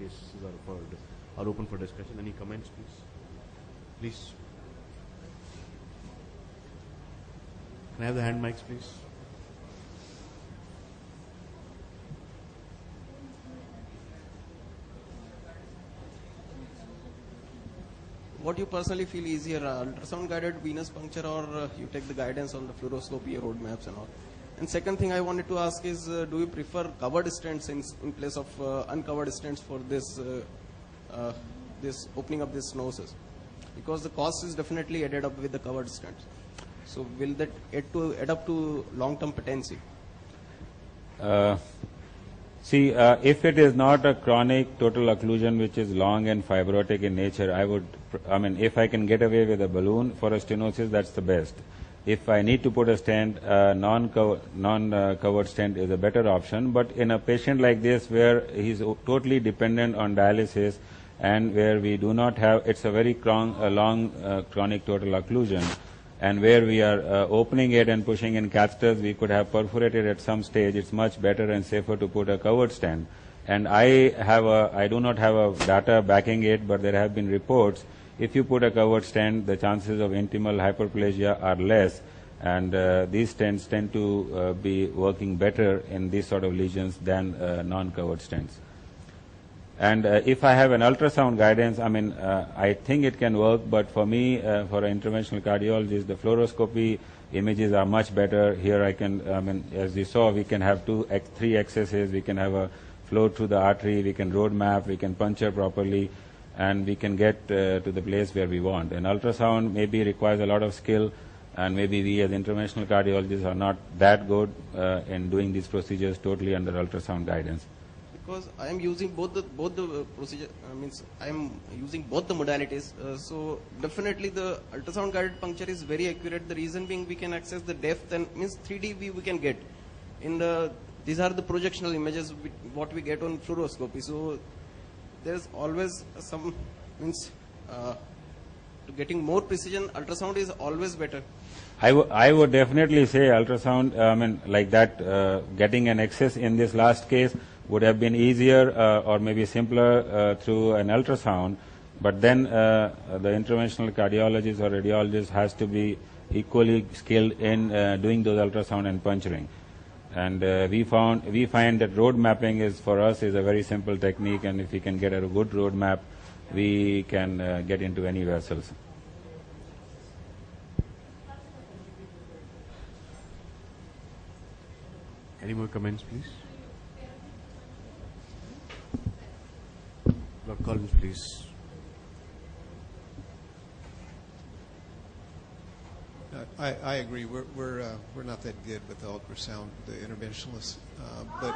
cases are open for discussion. Any comments, please? Please. Can I have the hand mics, please? What you personally feel easier, ultrasound guided venous puncture, or you take the guidance on the fluoroscopy roadmaps and all? And second thing I wanted to ask is, do you prefer covered stents in place of uncovered stents for this this opening up these noses? Because the cost is definitely added up with the covered stents. So will that add up to long-term patency? See, if it is not a chronic total occlusion which is long and fibrotic in nature, if I can get away with a balloon for a stenosis, that's the best. If I need to put a stent, non-covered stent is a better option. But in a patient like this, where he's totally dependent on dialysis and where we do not have, it's a very long chronic total occlusion, and where we are opening it and pushing in catheters, we could have perforated at some stage. It's much better and safer to put a covered stent. And I do not have a data backing it, but there have been reports. If you put a covered stent, the chances of intimal hyperplasia are less, and these stents tend to be working better in these sort of lesions than non-covered stents. And if I have an ultrasound guidance, I think it can work, but for me, for an interventional cardiologist, the fluoroscopy images are much better. Here I can, as you saw, we can have 3 accesses, we can have a flow through the artery, we can road map, we can puncture properly, and we can get to the place where we want. And ultrasound maybe requires a lot of skill, and maybe we as interventional cardiologists are not that good in doing these procedures totally under ultrasound guidance. Because I am using both the procedure, I am using both the modalities. So definitely the ultrasound guided puncture is very accurate. The reason being, we can access the depth, and means 3D we can get. These are the projectional images what we get on fluoroscopy. So there's always some to getting more precision. Ultrasound is always better. I would definitely say ultrasound, like that, getting an access in this last case would have been easier or maybe simpler through an ultrasound, but then the interventional cardiologist or radiologist has to be equally skilled in doing those ultrasound and puncturing. And we find that road mapping is, for us, is a very simple technique, and if we can get a good road map, we can get into any vessels. Any more comments, please? Dr. Collins, please. I agree. We're not that good with the ultrasound, the interventionalists, but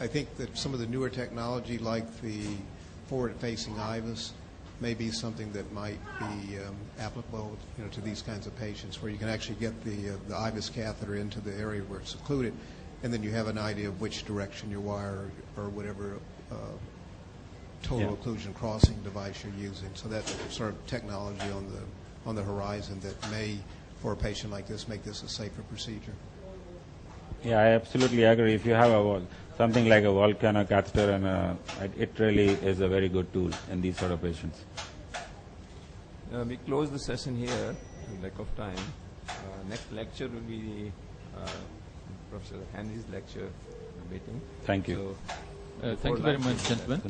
I think that some of the newer technology, like the forward-facing IVUS, may be something that might be applicable, to these kinds of patients, where you can actually get the IVUS catheter into the area where it's secluded, and then you have an idea of which direction your wire or whatever total occlusion crossing device you're using. So that's sort of technology on the horizon that may, for a patient like this, make this a safer procedure. Yeah, I absolutely agree. If you have something like a volcano catheter, and it really is a very good tool in these sort of patients. We close the session here, lack of time. Next lecture will be Professor Henry's lecture meeting. Thank you. So thank you very much, gentlemen.